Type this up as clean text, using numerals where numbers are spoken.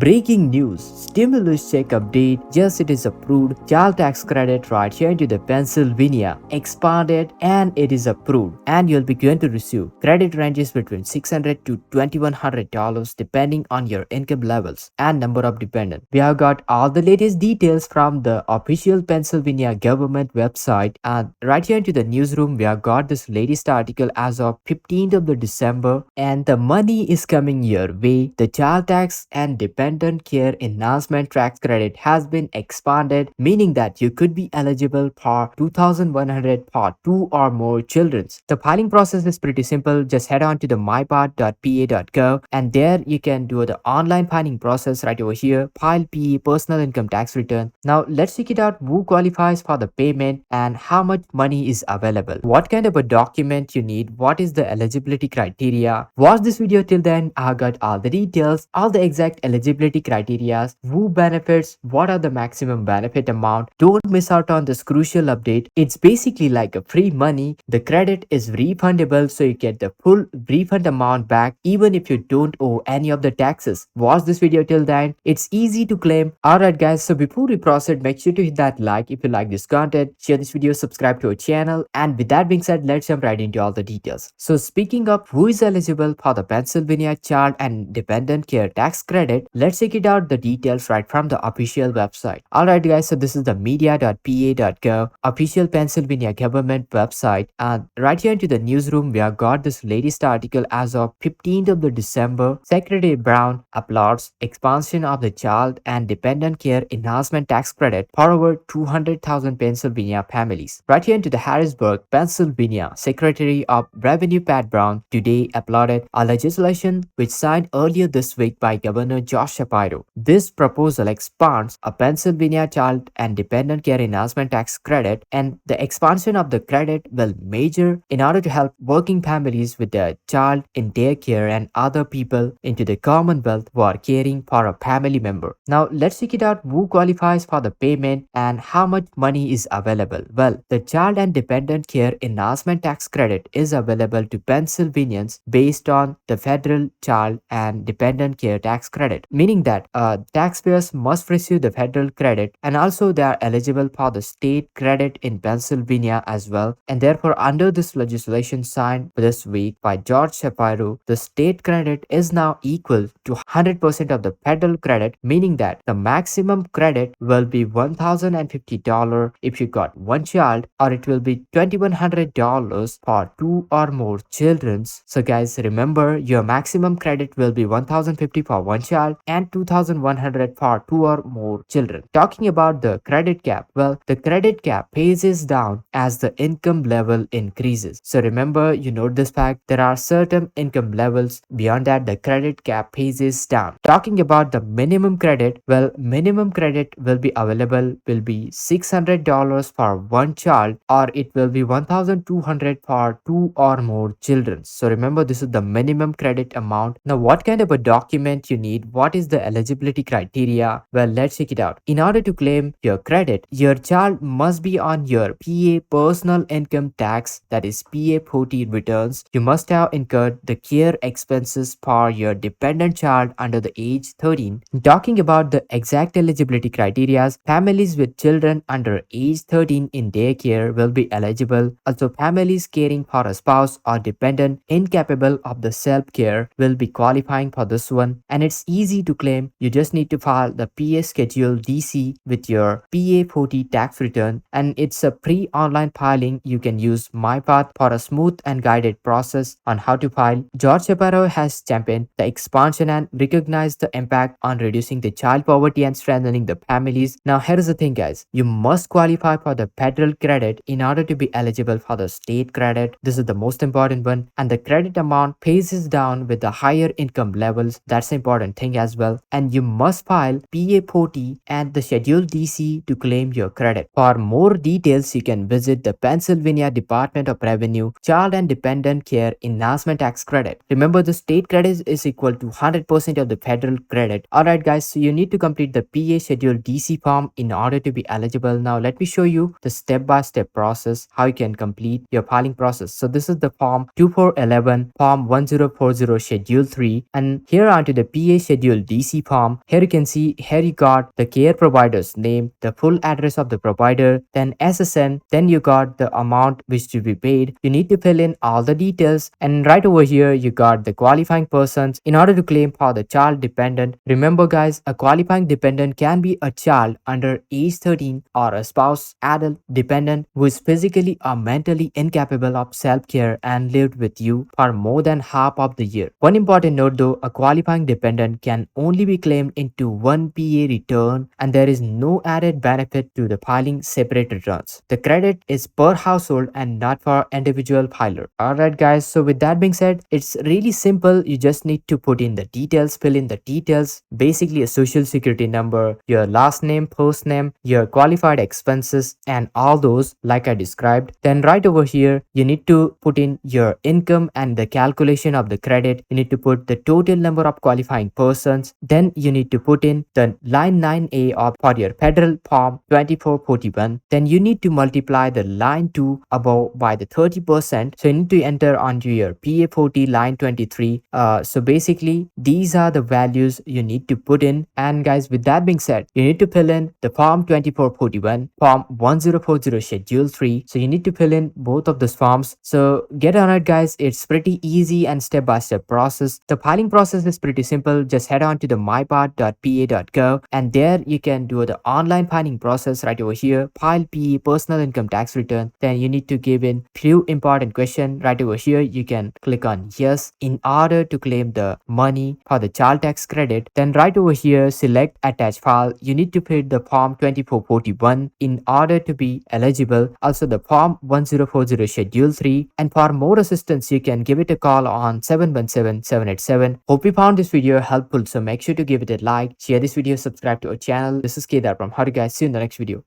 Breaking news, stimulus check update. Yes, it is approved. Child tax credit right here into the Pennsylvania expanded and it is approved. And you'll be going to receive credit ranges between $600 to $2,100 depending on your income levels and number of dependents. We have got all the latest details from the official Pennsylvania government website, and right here into the newsroom we have got this latest article as of 15th of the December, and the money is coming your way. The child tax and dependent care enhancement tax credit has been expanded, meaning that you could be eligible for 2,100 for two or more children. The filing process is pretty simple. Just head on to the my.pa.gov, and there you can do the online filing process right over here. File PA personal income tax return. Now let's check it out who qualifies for the payment and how much money is available. What kind of a document you need, what is the eligibility criteria. Watch this video till then. I got all the details, all the exact eligibility criteria, who benefits, what are the maximum benefit amount. Don't miss out on this crucial update. It's basically like a free money. The credit is refundable, so you get the full refund amount back even if you don't owe any of the taxes. Watch this video till then. It's easy to claim. Alright guys, so before we proceed, make sure to hit that like if you like this content, share this video, subscribe to our channel, and with that being said, let's jump right into all the details. So speaking of who is eligible for the Pennsylvania Child and Dependent Care Tax Credit, let's check it out the details right from the official website. Alright guys, so this is the media.pa.gov official Pennsylvania government website, and right here into the newsroom we have got this latest article as of 15th of the December. Secretary Brown applauds expansion of the Child and Dependent Care Enhancement Tax Credit for over 200,000 Pennsylvania families. Right here into the Harrisburg, Pennsylvania, Secretary of Revenue Pat Brown today applauded a legislation which signed earlier this week by Governor Josh Shapiro. This proposal expands a Pennsylvania Child and Dependent Care Enhancement Tax Credit, and the expansion of the credit will major in order to help working families with their child in daycare and other people into the Commonwealth who are caring for a family member. Now let's check it out who qualifies for the payment and how much money is available. Well, the Child and Dependent Care Enhancement Tax Credit is available to Pennsylvanians based on the federal Child and Dependent Care Tax Credit, meaning that taxpayers must receive the federal credit and also they are eligible for the state credit in Pennsylvania as well. And therefore, under this legislation signed this week by George Shapiro, the state credit is now equal to 100% of the federal credit, meaning that the maximum credit will be $1,050 if you got one child, or it will be $2,100 for two or more children. So guys, remember your maximum credit will be $1,050 for one child and $2,100 for two or more children. Talking about the credit cap, well, the credit cap phases down as the income level increases. So remember, you note this fact, there are certain income levels. Beyond that, the credit cap phases down. Talking about the minimum credit, well, minimum credit will be available will be $600 for one child, or it will be $1,200 for two or more children. So remember, this is the minimum credit amount. Now what kind of a document you need, what is the eligibility criteria? Well, let's check it out. In order to claim your credit, your child must be on your PA personal income tax, that is PA40 returns. You must have incurred the care expenses for your dependent child under the age 13. Talking about the exact eligibility criteria, families with children under age 13 in daycare will be eligible. Also, families caring for a spouse or dependent incapable of the self-care will be qualifying for this one, and it's easy to claim. You just need to file the PA Schedule DC with your PA40 tax return, and it's a pre-online filing. You can use MyPath for a smooth and guided process on how to file. George Shapiro has championed the expansion and recognized the impact on reducing the child poverty and strengthening the families. Now here's the thing guys, you must qualify for the federal credit in order to be eligible for the state credit. This is the most important one, and the credit amount phases down with the higher income levels. That's the important thing as well. And you must file PA40 and the Schedule DC to claim your credit. For more details, you can visit the Pennsylvania Department of Revenue Child and Dependent Care Enhancement Tax Credit. Remember, the state credit is equal to 100% of the federal credit. Alright guys, so you need to complete the PA Schedule DC form in order to be eligible. Now let me show you the step-by-step process how you can complete your filing process. So this is the form 2411, form 1040 Schedule 3, and here onto the PA Schedule DC form. Here you can see, here you got the care provider's name, the full address of the provider, then SSN, then you got the amount which to be paid. You need to fill in all the details, and right over here you got the qualifying persons in order to claim for the child dependent. Remember guys, a qualifying dependent can be a child under age 13 or a spouse, adult, dependent who is physically or mentally incapable of self-care and lived with you for more than half of the year. One important note though, a qualifying dependent can only be claimed into one PA return, and there is no added benefit to the filing separate returns. The credit is per household and not for individual filer. Alright guys, so with that being said, it's really simple. You just need to put in the details, fill in the details, basically a social security number, your last name, first name, your qualified expenses, and all those like I described. Then right over here, you need to put in your income and the calculation of the credit. You need to put the total number of qualifying persons. Then you need to put in the line 9A of for your federal form 2441. Then you need to multiply the line 2 above by the 30%. So you need to enter onto your PA40 line 23. So basically these are the values you need to put in. And guys, with that being said, you need to fill in the form 2441, form 1040 schedule 3. So you need to fill in both of those forms. So get on it guys, it's pretty easy and step-by-step process. The filing process is pretty simple. Just head on to the my.pa.gov, and there you can do the online filing process right over here. File PA personal income tax return. Then you need to give in few important questions right over here. You can click on yes in order to claim the money for the child tax credit. Then right over here, select attach file. You need to fill the form 2441 in order to be eligible. Also the form 1040 schedule 3. And for more assistance, you can give it a call on 717-787. Hope you found this video helpful. So make sure to give it a like, share this video, subscribe to our channel. This is Kedar from How to Guys. See you in the next video.